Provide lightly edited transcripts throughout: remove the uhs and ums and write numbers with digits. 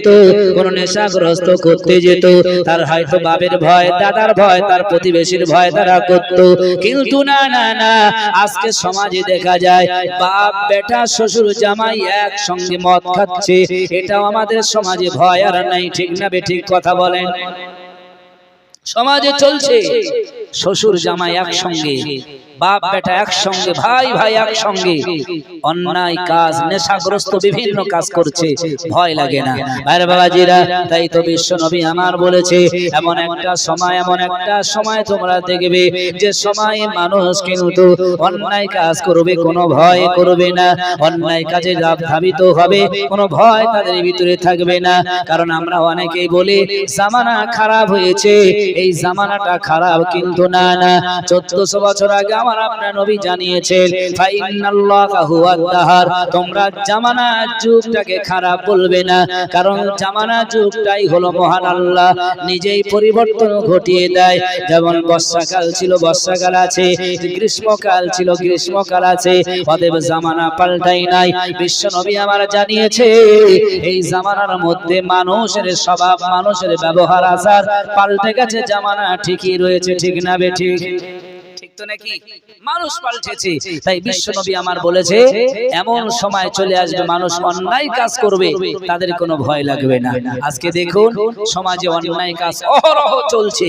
তো কোন নেশাগ্রস্ত করতে যেত, তার হয়তো বাপের ভয়, দাদার ভয়, তার প্রতিবেশীর ভয় তারা করত। কিন্তু না না না, আজকে সমাজে দেখা যায় বাপ বেটা শ্বশুর জামাই একসঙ্গে মদ খাচ্ছে, এটাও আমাদের সমাজে ভয় আর নাই। ঠিক না বেঠিক কথা বলেন? সমাজে চলছে শ্বশুর জামাই একসঙ্গে, বাপ বেটা একসঙ্গে, ভাই ভাই একসঙ্গে অন্যায় কাজ, নেশাগ্রস্ত বিভিন্ন কাজ করছে, ভয় লাগে না? আরে বাবাজিরা, তাই তো বিশ্ব নবী আমার বলেছে এমন একটা সময় তোমরা দেখবে যে সময়ে মানুষ কিন্তু অন্যায় কাজ করবে, কোনো ভয় করবে না, অন্যায় কাজে ধাবিত হবে, কোনো ভয় তাদের ভিতরে থাকবে না। কারণ আমরা অনেকেই বলি জামানা খারাপ হয়েছে, এই জামানাটা খারাপ, কিন্তু না না, 1400 বছর আগে আমার আপনার নবী জানিয়েছেন ফাইনাল্লাহা হুয়াদ দাহার, তোমরা জামানা যুগটাকে খারাপ বলবে না, কারণ জামানা যুগটাই হলো মহান আল্লাহ নিজেই পরিবর্তন ঘটিয়ে দেয়। যেমন বর্ষাকাল ছিল বর্ষাকাল আছে, গ্রীষ্মকাল ছিল গ্রীষ্মকাল আছে, অতএব জামানা পাল্টাই নাই। বিশ্ব নবী আমার জানিয়েছে এই জামানার মধ্যে মানুষের স্বভাব, মানুষের ব্যবহার আচার পাল্টে গেছে, জামানা ঠিকই রয়েছে। ঠিক না বেঠিক? ঠিক তো নাকি? মানুষ পাল্টেছে। তাই বিশ্ব নবী আমার বলেছে এমন সময় চলে আসবে মানুষ অন্যায় কাজ করবে, তাদের কোনো ভয় লাগবে না। আজকে দেখুন সমাজে অন্যায় কাজ অহরহ চলছে,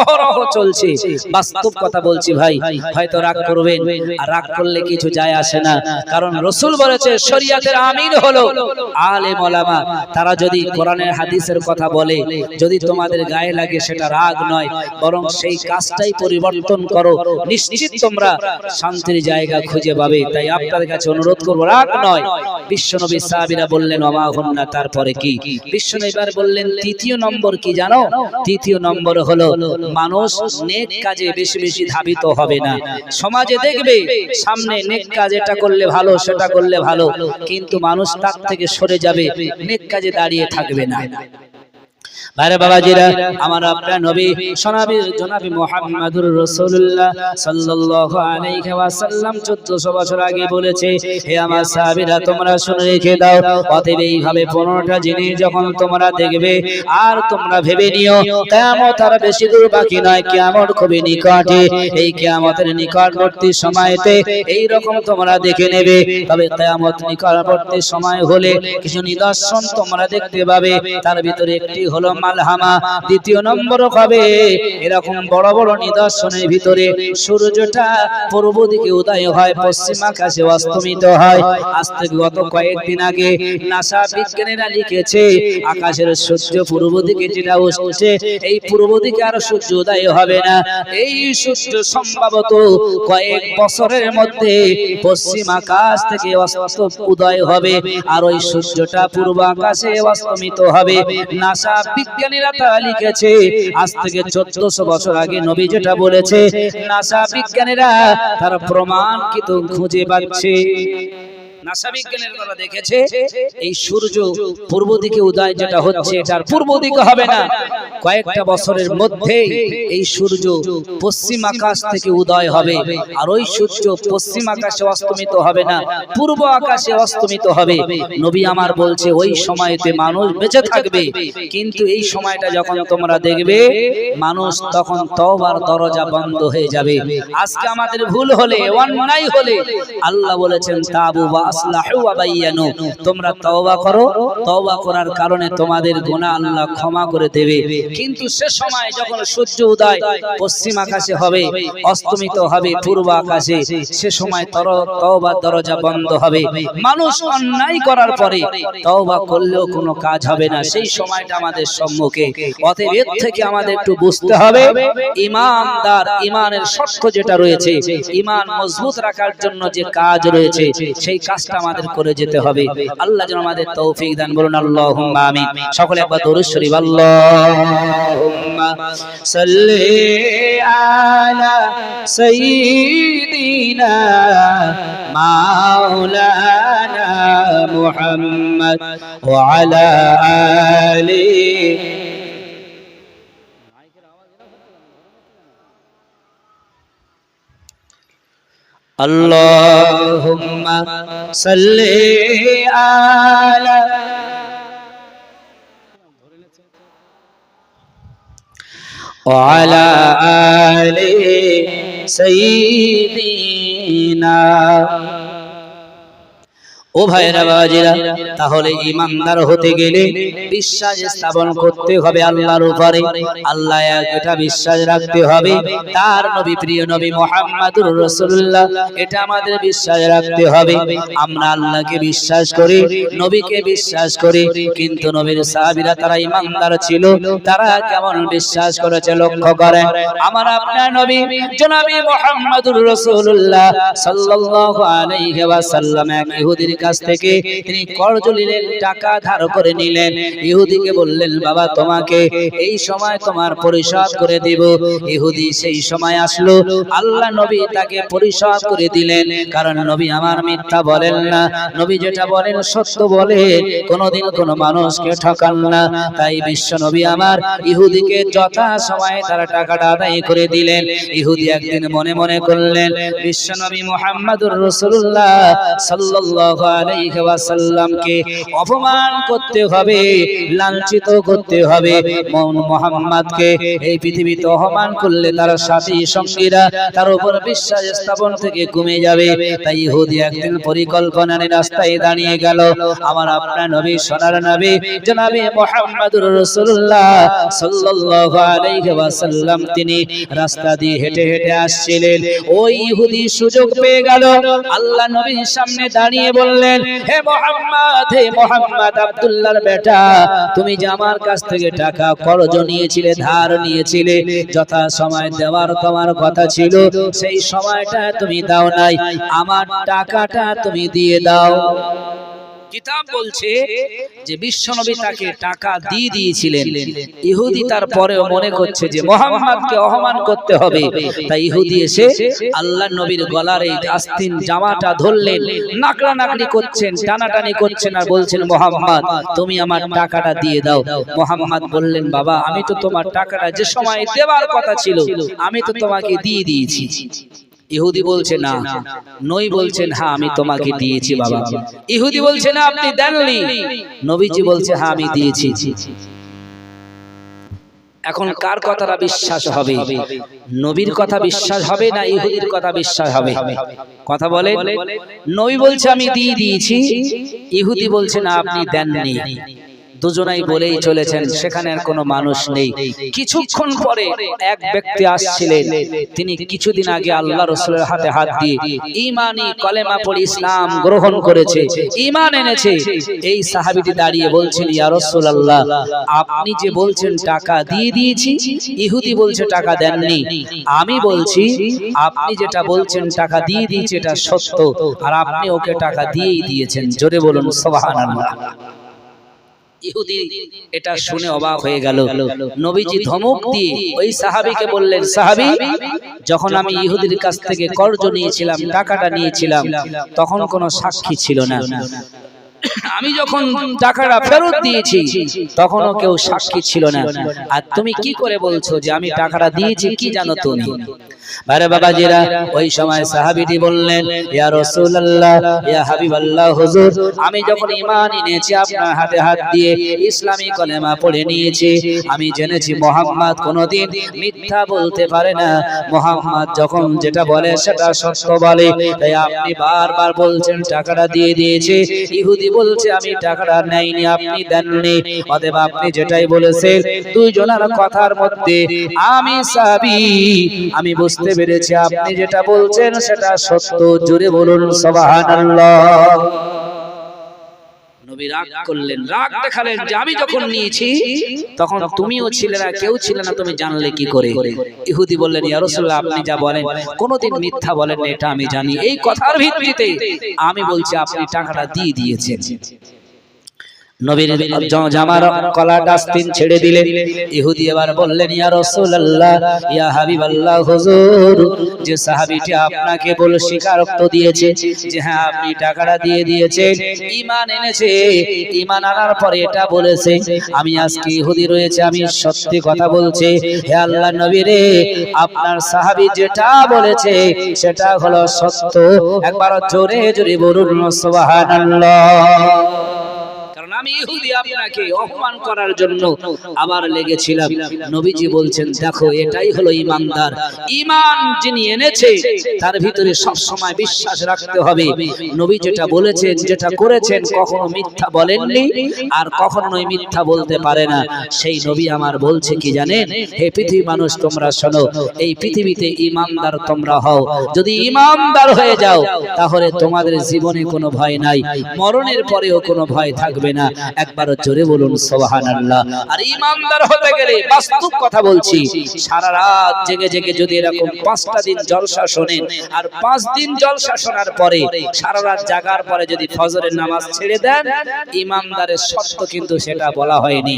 অহরহ চলছে। বাস্তব কথা বলছি ভাই, হয়তো রাগ করবেন, আর রাগ করলে কিছু যায় আসে না, কারণ রাসূল বলেছে শরীয়তের আমির হলো আলেম ওলামা। তারা যদি কোরআনের হাদিসের কথা বলে, যদি তোমাদের গায়ে লাগে সেটা রাগ নয়, বরং সেই কাজটাই পরিবর্তন করো, নিশ্চিত তোমরা শান্তির জায়গা খুঁজে পাবে। তাই আপনাদের কাছে অনুরোধ করব, রাগ নয়। বিশ্বনবী সাহাবীরা বললেন ওমা হুন্না, তারপরে কি? বিশ্বনবী এবার বললেন তৃতীয় নম্বর কি জানো? তৃতীয় নম্বর হলো মানুষ নেক কাজে বেশি বেশি ধাবিত হবে না। সমাজে দেখবে সামনে নেক কাজ, এটা করলে ভালো, সেটা করলে ভালো, কিন্তু মানুষ তার থেকে সরে যাবে, নেক কাজে দাঁড়িয়ে থাকবে না। আরে বাবাজিরা, আমার আপনার নবী সোনাবী জনাবী মুহাম্মদুর রাসূলুল্লাহ সাল্লাল্লাহু আলাইহি ওয়াসাল্লাম 1400 বছর আগে বলেছে, হে আমার সাহাবীরা তোমরা শুনে রেখে দাও, অতএব এইভাবে 15টা জিনিস যখন তোমরা দেখবে আর তোমরা ভেবে নিও কিয়ামত আর বেশি দূর বাকি নয়, কিয়ামত খুবই নিকটে। এই কিয়ামতের নিকটবর্তী সময়তে এই রকম তোমরা দেখে নেবে। তবে কিয়ামত নিকটবর্তী সময় হলে কিছু নিদর্শন তোমরা দেখতে পাবে, তার ভিতরে একটি হলো মালহামা, দ্বিতীয় নম্বর হবে এরকম বড় বড় নিদর্শনের ভিতরে সূর্যটা পূর্ব দিকে উদয় হয়, পশ্চিম আকাশে অস্তমিত হয়। আজ থেকে গত কয়েকদিন আগে নাসা বিজ্ঞানীরা লিখেছে আকাশের সূর্য পূর্ব দিকে যেটা উঠছে, এই পূর্ব দিকে আর সূর্য উদয় হবে না, এই সূর্য সম্ভবত কয়েক বছরের মধ্যে পশ্চিম আকাশ থেকে উদয় হবে, আর ওই সূর্যটা পূর্ব আকাশে অস্তমিত হবে। নাসা বিজ্ঞানীরা তা লিখেছে আজ থেকে 1400 বছর আগে নবী যেটা বলেছে, নাসা বিজ্ঞানীরা তার প্রমাণ কিন্তু খুঁজে পাচ্ছে। নাসা বিজ্ঞানীরা দেখেছে এই সূর্য পূর্ব দিকে উদয় যেটা হচ্ছে, এটার পূর্ব দিকে হবে না, কয়েকটা বছরের মধ্যে এই সূর্য পশ্চিম আকাশ থেকে উদয় হবে, আর ওই সূর্য পশ্চিম আকাশে অস্তমিত হবে না, পূর্ব আকাশে অস্তমিত হবে। নবী আমার বলছে ওই সময়তে মানুষ বেঁচে থাকবে, কিন্তু এই সময়টা যখন তোমরা দেখবে মানুষ তখন তওবার দরজা বন্ধ হয়ে যাবে। আজকে আমাদের ভুল হলে, অন্যায় হলে আল্লাহ বলেছেন তাবু আসলাহু ওয়া বায়ানু, তোমরা তওবা করো, তওবা করার কারণে তোমাদের গুনাহ আল্লাহ ক্ষমা করে দেবে। কিন্তু সে সময় যখন সূর্য উদয় পশ্চিম আকাশে হবে, অস্তমিত হবে পূর্ব আকাশে, সে সময় তওবার দরজা বন্ধ হবে। মানুষ অন্যায় করার পরে তওবা করলেও কোনো কাজ হবে না, সেই সময়টা আমাদের সম্মুখে। অতএব এর থেকে আমাদের একটু বুঝতে হবে ঈমানদার, ঈমানের শর্ত যেটা রয়েছে, ঈমান মজবুত রাখার জন্য যে কাজ রয়েছে, সেই কাজটা আমাদের করে যেতে হবে। আল্লাহ যেন আমাদের তৌফিক দান, বলুন আল্লাহুম্মা আমিন। সকলে একবার দরুদ শরীফ, আল্লাহুম্মা সাল্লি আলা সাইয়্যিদিনা মাওলানা মুহাম্মদ ওয়া আলা আলিহি। আল্লাহুম্মা সাল্লি আলা وعلى آل سيدنا। ও ভাইরা বাবাজিরা, তাহলে ইমানদার হতে গেলে বিশ্বাস স্থাপন করতে হবে আল্লাহর উপরে। আল্লাহ এক, এটা বিশ্বাস রাখতে হবে। তার নবী, প্রিয় নবী মুহাম্মদুর রাসূলুল্লাহ, এটা আমাদের বিশ্বাস রাখতে হবে। আমরা আল্লাহকে বিশ্বাস করি, নবীকে বিশ্বাস করি, কিন্তু নবীর সাহাবীরা তারা ইমানদার ছিল। তারা কেমন বিশ্বাস করেছে লক্ষ্য করেন। আমার আপনার নবী জনাবে মুহাম্মদুর রাসূলুল্লাহ সাল্লাল্লাহু আলাইহি ওয়াসাল্লাম এক ইহুদির কাছ থেকে তিনি কর্জ নিলেন, টাকা ধার করে নিলেন। ইহুদিকে বললেন, বাবা তোমাকে এই সময় তোমার পরিশোধ করে দিব। ইহুদি সেই সময় আসলো, আল্লাহ নবী তাকে পরিশোধ করে দিলেন। কারণ নবী আমার মিথ্যা বলেন না, নবী যেটা বলেন সত্য বলে, কোনোদিন কোনো মানুষকে ঠকান না। তাই বিশ্ব নবী আমার ইহুদিকে যথা সময়ে তারা টাকাটা আদায় করে দিলেন। ইহুদি একদিন মনে মনে করলেন, বিশ্ব নবী মুহাম্মদুর রাসূলুল্লাহ সাল্লাল্লাহু আলাইহি ওয়াসাল্লামকে অপমান করতে হবে, লাঞ্ছিত করতে হবে। মুহাম্মদকে এই পৃথিবীতে অপমান করলে তার সাথী সঙ্গীরা তার উপর বিশ্বাস স্থাপন থেকে কমে যাবে। তাই ইহুদি একদিন পরিকল্পনা নিয়ে রাস্তায় দাঁড়িয়ে গেল। আমার আপনার নবী, সোনার নবী জনাবে মুহাম্মদুর রাসূলুল্লাহ সাল্লাল্লাহু আলাইহি ওয়াসাল্লাম তিনি রাস্তা দিয়ে হেঁটে হেঁটে আসছিলেন। ওই ইহুদি সুযোগ পেয়ে গেল, আল্লাহ নবীর সামনে দাঁড়িয়ে বললেন, হে মুহাম্মদ, হে মুহাম্মদ, আব্দুল্লাহর বেটা, তুমি যে আমার কাছ থেকে টাকা কর্জ নিয়েছিলে, ধার নিয়েছিলে, যথা সময় দেওয়ার তোমার কথা ছিল, সেই সময়টা তুমি দাও নাই। আমার টাকাটা তুমি দিয়ে দাও। কিতাব বলছে যে বিশ্বনবী তাকে টাকা দিয়ে দিয়েছিলেন। ইহুদি তারপরেও মনে করছে যে মুহাম্মদকে অপমান করতে হবে। তাই ইহুদি এসে আল্লাহর নবীর গলার এই আস্তিন জামাটা ধরলেন, নাকড়া নাকড়ি করছেন, টানাটানি করছেন আর বলছেন, মুহাম্মদ তুমি আমার টাকাটা দিয়ে দাও। মুহাম্মদ বললেন, বাবা আমি তো তোমার টাকাটা যে সময় দেওয়ার কথা ছিল আমি তো তোমাকে দিয়ে দিয়েছি। ইহুদি বলছে না, নই বলছেন হ্যাঁ আমি তোমাকে দিয়েছি বাবা। ইহুদি বলছে না আপনি দেননি, নবীজি বলছে হ্যাঁ আমি দিয়েছি। এখন কার কথাটা বিশ্বাস হবে? নবীর কথা বিশ্বাস হবে না ইহুদির কথা বিশ্বাস হবে? কথা বলে। নবী বলছে আমি দিয়ে দিয়েছি, ইহুদি বলছে না আপনি দেননি। দুজনাই বলেই চলেছেন, সেখানে আর কোনো মানুষ নেই। কিছুক্ষণ পরে এক ব্যক্তি আসছিলেন, তিনি কিছুদিন আগে আল্লাহ রাসূলের হাতে হাত দিয়ে ঈমানি কলেমা পড়ে ইসলাম গ্রহণ করেছে, ঈমান এনেছে। এই সাহাবীটি দাঁড়িয়ে বলছেন, ইয়া রাসূলুল্লাহ আপনি যে বলছেন টাকা দিয়ে দিয়েছি, ইহুদি বলছে টাকা দেননি। আমি বলছি আপনি যেটা বলছেন টাকা দিয়ে দিয়েছি এটা সত্য, আর আপনি ওকে টাকা দিয়েই দিয়েছেন। জোরে বলুন সুবহানাল্লাহ। ইহুদি এটা শুনে অবাক হয়ে গেল। নবীজি ধমক দিয়ে ওই সাহাবীকে বললেন, সাহাবী যখন আমি ইহুদির কাছ থেকে কর্জ নিয়েছিলাম, টাকাটা নিয়েছিলাম, তখন কোনো সাক্ষী ছিল না। আমি যখন টাকাটা ফেরত দিয়েছি তখনও কেউ সাক্ষী ছিল না। আর তুমি কি করে বলছো যে আমি টাকাটা দিয়েছি? কি জানো তুমি? আরে বাবাজিরা, ওই সময় সাহাবীটি বললেন, ইয়া রাসূলুল্লাহ, ইয়া হাবিবাল্লাহ, হুজুর আমি যখন ঈমান এনেছি আপনার হাতে হাত দিয়ে ইসলামী কলেমা পড়ে নিয়েছি, আমি জেনেছি মুহাম্মদ কোনোদিন মিথ্যা বলতে পারে না। মুহাম্মদ যখন যেটা বলে সেটা সত্য বলে। তাই আপনি বারবার বলছেন টাকাটা দিয়ে দিয়েছে, ইহুদি বলছে আমি টাকাটা নেইনি, আপনি দেননি। অতএব আপনি যেটাই বলেছেন দুইজনের কথার মধ্যে আমি সাহাবী, আমি বুঝতে পেরেছি আপনি যেটা বলছেন সেটা সত্য। জোরে বলুন সুবহানাল্লাহ। নবী রাগ করলেন, রাগ দেখালেন যে আমি যখন নিয়েছি তখন তুমিও ছিলে না, কেউ ছিল না, তুমি জানলে কি করে? ইহুদি বললেন, ইয়া রাসূলুল্লাহ আপনি যা বলেন কোনোদিন মিথ্যা বলেন না, এটা আমি জানি। এই কথার ভিত্তিতে আমি বলছি আপনি টাকাটা দিয়ে দিয়েছেন। নবীর জামার কলাটা আস্তিন ছেড়ে দিলেন। ইহুদি এবার বললেন, ইয়া রাসূলুল্লাহ, ইয়া হাবিবাল্লাহ, হুজুর যে সাহাবীটি আপনাকে বলে স্বীকারোক্ত দিয়েছে যে হ্যাঁ আপনি টাকাটা দিয়ে দিয়েছেন, ঈমান এনেছে, ঈমান আনার পরে এটা বলেছে আমি আজকে ইহুদি রয়েছে, আমি সত্যি কথা বলছি। হে আল্লাহর নবী রে, আপনার সাহাবী যেটা বলেছে সেটা হলো সত্য। একবার জোরে জোরে বলুন সুবহানাল্লাহ। কারণ আমি ইহুদি, আপনাকে অপমান করার জন্য আবার লেগেছিলাম। নবীজি বলছেন দেখো এটাই হলো ইমানদার। ঈমান যিনি এনেছে তার ভিতরে সব সময় বিশ্বাস রাখতে হবে। নবী যেটা বলেছেন, যেটা করেছেন, কখনো মিথ্যা বলেননি আর কখনোই মিথ্যা বলতে পারে না। সেই নবী আমার বলছে কি জানেন, হে পৃথিবীর মানুষ তোমরা শোনো, এই পৃথিবীতে ঈমানদার তোমরা হও। যদি ঈমানদার হয়ে যাও তাহলে তোমাদের জীবনে কোনো ভয় নাই, মরণের পরেও কোনো ভয় থাকবে না। একবার জোরে বলুন সুবহানাল্লাহ। আর ঈমানদার হতে গেলে বাস্তব কথা বলছি, সারা রাত জেগে জেগে যদি এরকম 5টা দিন জলসা শোনেন আর 5 দিন জলসা শোনার পরে সারা রাত জাগার পরে যদি ফজরের নামাজ ছেড়ে দেন, ঈমানদারের শর্ত কিন্তু সেটা বলা হয়নি।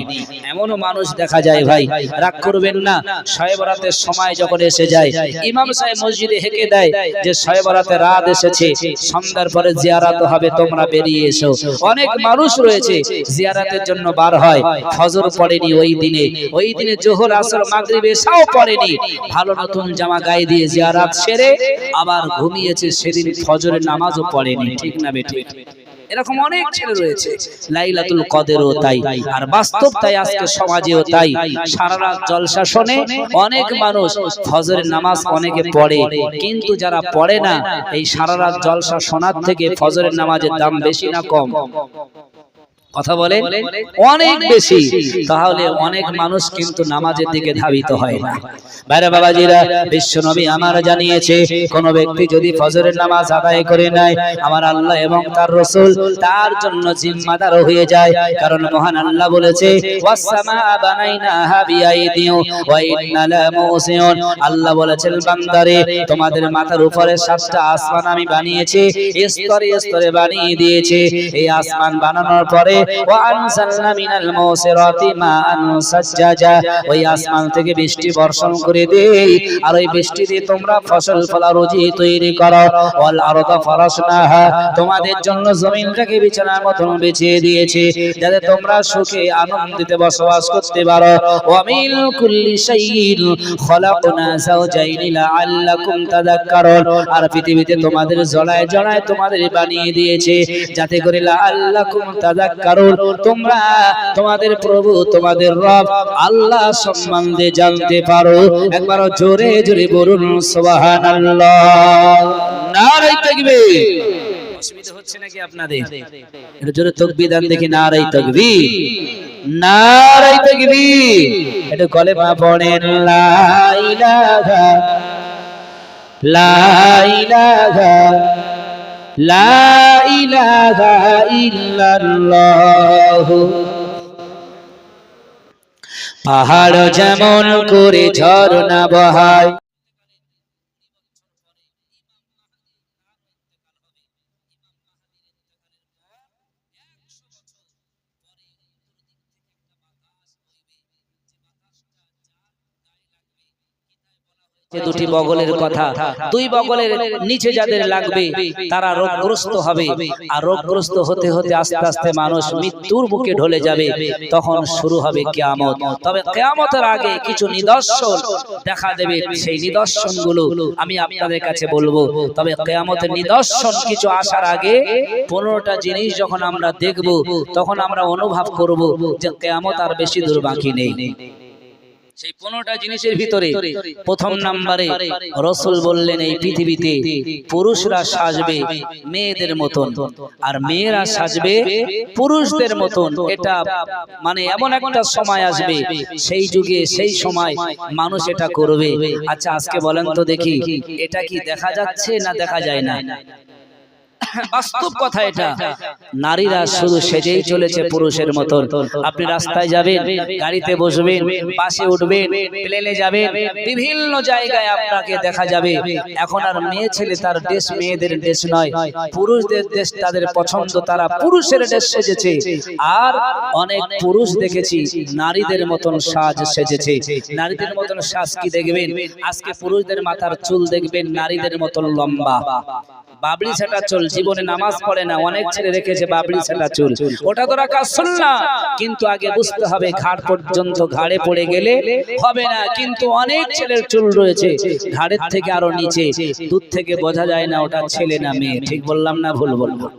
এমনও মানুষ দেখা যায়, ভাই রাগ করবেন না, শবে বরাতের সময় যখন এসে যায় ইমাম সাহেব মসজিদে হেঁকে দেয় যে শবে বরাতের রাত এসেছে, সন্ধ্যার পরে জিয়ারত হবে, তোমরা বেরিয়ে এসো। অনেক মানুষ রয়েছে জিয়ারতের জন্য বার হয়, ফজর পড়েনি ওই দিনে জোহর আসর মাগরিব এশাও পড়েনি, ভালো নতুন জামা গায়ে দিয়ে জিয়ারত সেরে আবার ঘুমিয়েছে, সেদিন ফজরের নামাজও পড়েনি। ঠিক না বেঠিক? এরকম অনেক ছেলে রয়েছে। লাইলাতুল কদরও তাই, আর বাস্তব তাই, আজকে সমাজেও তাই। সারা রাত জলসা শোনে অনেক মানুষ, ফজরের নামাজ অনেকে পড়ে, কিন্তু যারা পড়ে না, এই সারা রাত জলসা শোনার থেকে ফজরের নামাজের দাম বেশি না কম? কথা বলে অনেক বেশি। তাহলে অনেক মানুষ কিন্তু নামাজের দিকে ধাবিত হয় না। বাইরে বাবাজিরা, বিশ্ব নবী আমার জানিয়েছে কোন ব্যক্তি যদি ফজরের নামাজ আদায় করে নেয়, আমার আল্লাহ এবং তার রাসূল তার জন্য জিম্মাদার হয়ে যায়। কারণ মহান আল্লাহ বলেছে ওয়াসসামা বানাইনাহা বিআইদিন ওয়া ইন্না লামুসিউন। আল্লাহ বলেছেন বান্দারে, তোমাদের মাথার উপরে 7টা আসমান আমি বানিয়েছি, স্তরে স্তরে বানিয়ে দিয়েছি। এই আসমান বানানোর পরে ওয়া আনজালনা মিনাল মুসিরাতি মাআন সাজ্জাজা, ওই আসমান থেকে বৃষ্টি বর্ষণ করে দেই, আর ওই বৃষ্টি দিয়ে তোমরা ফসল ফলা রুজি তৈরি করো। ওয়াল আরদা ফারাশনাহা, তোমাদের জন্য জমিনটাকে বিছানার মতন বিছিয়ে দিয়েছি যাতে তোমরা সুখে আনন্দিতে বসবাস করতে পারো। ওয়া মিন কুল্লি শাইইন খলাকনা যাওজাইনি লাআল্লাকুম তাযাক্কারুন, আর পৃথিবীতে তোমাদের জড়ায় জড়ায় তোমাদের বানিয়ে দিয়েছে যাতে করে লাআল্লাকুম তাযাক্কারুন, তোমরা তোমাদের প্রভু তোমাদের রব আল্লাহ সম্বন্ধে জানতে পারো। একবার জোরে জোরে বলুন সুবহানাল্লাহ। নারে তাকবীর। অসুবিধা হচ্ছে নাকি আপনাদের? একটু জোরে তাকবীর দেন দেখি। নারে তাকবীর, নারে তাকবীর। একটু কলেমা পড়েন লা ইলাহা লা ইলাহা লা ইলাহা ইল্লাল্লাহ। পাহাড় যেমন করে ঝরনা বহায়, দুটি বগলের কথা, দুই বগলের নিচে যাদের লাগবে তারা রোগগ্রস্ত হবে, আর রোগগ্রস্ত হতে হতে আস্তে আস্তে মানুষ মৃত্যুর মুখে ঢলে যাবে। তখন শুরু হবে কিয়ামত। তবে কিয়ামতের আগে কিছু নিদর্শন দেখা দেবে, সেই নিদর্শনগুলো আমি আপনাদের কাছে বলবো। তবে কিয়ামতের নিদর্শন কিছু আসার আগে 15টা জিনিস যখন আমরা দেখব, তখন আমরা অনুভব করব যে কিয়ামত আর বেশি দূর বাকি নেই। সেই 15টা জিনিসের ভিতরে প্রথম নম্বরে রাসূল বললেন, এই পৃথিবীতে পুরুষরা সাজবে মেয়েদের মতন আর মেয়েরা সাজবে পুরুষদের মতন। এটা মানে এমন একটা সময় আসবে, সেই যুগে সেই সময় মানুষ এটা করবে। আচ্ছা আজকে বলেন তো দেখি, এটা কি দেখা যাচ্ছে না দেখা যায় না? বাস্তব কথা এটা। নারীরা শুধু সেজেই চলেছে পুরুষের মতন। আপনি রাস্তায় যাবেন, গাড়িতে বসবেন, বাসে উঠবেন, প্লেনে যাবেন, বিভিন্ন জায়গায় আপনাকে দেখা যাবে এখন আর মেয়ে ছেলে তার দেশ মেয়েদের দেশ নয়, পুরুষদের দেশ তাদের পছন্দ, তারা পুরুষের দেশ সেজেছে। আর অনেক পুরুষ দেখেছি নারীদের মতন সাজ সেজেছে। নারীদের মতন সাজ কি দেখবেন? আজকে পুরুষদের মাথার চুল দেখবেন নারীদের মতন লম্বা, বাবলি ছাটা চুল। জীবনে নামাজ পড়ে না, অনেক ছেলে রেখেছে বাবলি ছাটা চুল। ওটা তো রাখা সুন্নাহ, কিন্তু আগে বুঝতে হবে ঘাড় পর্যন্ত, ঘাড়ে পড়ে গেলে হবে না। কিন্তু অনেক ছেলের চুল রয়েছে ঘাড়ের থেকে আরো নিচে, দূর থেকে বোঝা যায় না ওটা ছেলে না মেয়ে। ঠিক বললাম না ভুল বললাম?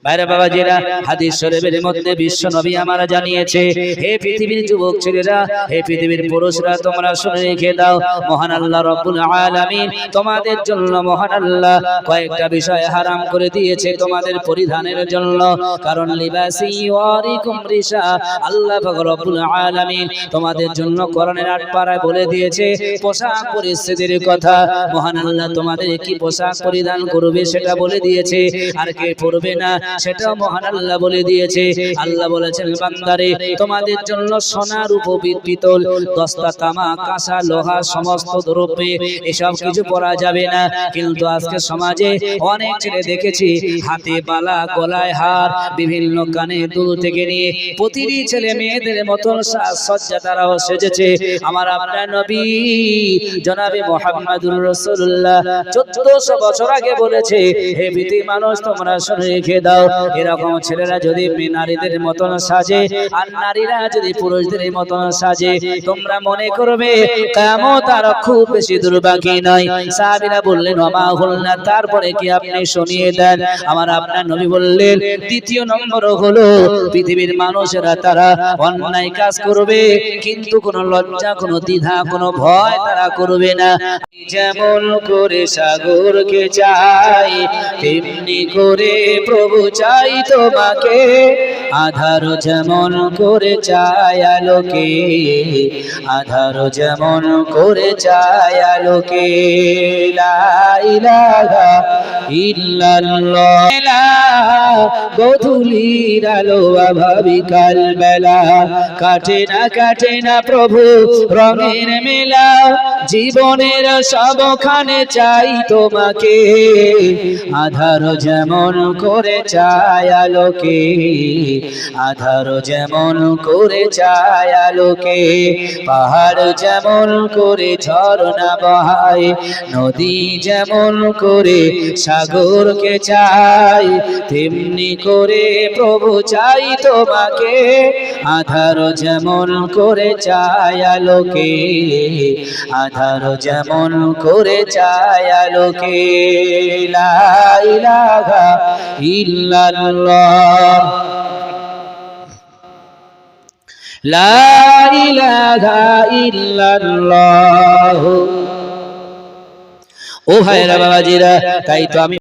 ভাইরা বাবাজিরা, হাদিস শরীফের মধ্যে বিশ্ব নবী আমারা জানিয়েছে, হে পৃথিবীর যুবক ছেলেরা, হে পৃথিবীর পুরুষরা, তোমরা শুনে রেখে দাও, মহান আল্লাহ রব্বুল আলামিন তোমাদের জন্য মহান আল্লাহ কয়েকটা বিষয় হারাম করে দিয়েছে তোমাদের পরিধানের জন্য। কারণ লিবাসি ওয়ারিকুম রিশা, আল্লাহ পাক রব্বুল আলামিন তোমাদের জন্য কোরআনের 8 পারায় বলে দিয়েছে পোশাক পরিচ্ছদের কথা। মহান আল্লাহ তোমাদের কি পোশাক পরিধান করবে সেটা বলে দিয়েছে, আর কে পরবে না সেটাও মহান আল্লাহ বলে দিয়েছে। আল্লাহ বলেছেন, বান্দারে তোমাদের জন্য সোনা রূপো পিতল দস্তা তামা কাঁসা লোহা সমস্ত দ্রব্যে এসব কিছু পরা যাবে না। কিন্তু আজকে সমাজে অনেক ছেলে দেখেছি হাতে বালা গলায় হার বিভিন্ন কানে দুল থেকে নিয়ে প্রতিটি ছেলে মেয়েদের মতন সাজসজ্জা তারাও সেজেছে। আমার আপনার নবী জনাবে মুহাম্মদুর রাসূলুল্লাহ 1400 বছর আগে বলেছে, হে পৃথিবীর মানুষ তোমরা শুনে রেখে দাও, এরকম ছেলেরা যদি নারীদের মতন সাজে আর নারীরা যদি পুরুষদের মতন সাজে, তোমরা মনে করবে কিয়ামত আর খুব বেশি দূর বাকি নয়। সাহাবীরা বললেন, ওমা হুলনা, তারপরে কি আপনি শুনিয়ে দেন। আমার আপনার নবী বললেন, দ্বিতীয় নম্বর হলো পৃথিবীর মানুষেরা তারা অন্যায় কাজ করবে কিন্তু কোনো লজ্জা কোনো দ্বিধা কোনো ভয় তারা করবে না। যেমন করে সাগরকে চাই তেমনি করে প্রভু চাই তোমাকে, আধার যেমন করে চাই আলোকে, আধার যেমন করে চাই আলোকে। লা ইলাহা ইল্লাল্লাহ, গোধূলির আলো অভাবী কাল বেলা, কাটে না প্রভু রঙের মেলা, জীবনের সবখানে চাই তোমাকে, আধার যেমন করে চাই আলোকে, আধার যেমন করে চাই আলোকে। পাহাড় যেমন করে ঝরনা বহায়, নদী যেমন করে সাগরকে চাই, তেমনি করে প্রভু চাই তোমাকে, আধার যেমন করে চাই আলোকে, আধার যেমন করে চাই আলোকে। লা ইলাহা ইল্লাল্লাহ, লা ইলাহা ইল্লাল্লাহ। ও ভাইরা বাবাজিরা, তাই তো আমি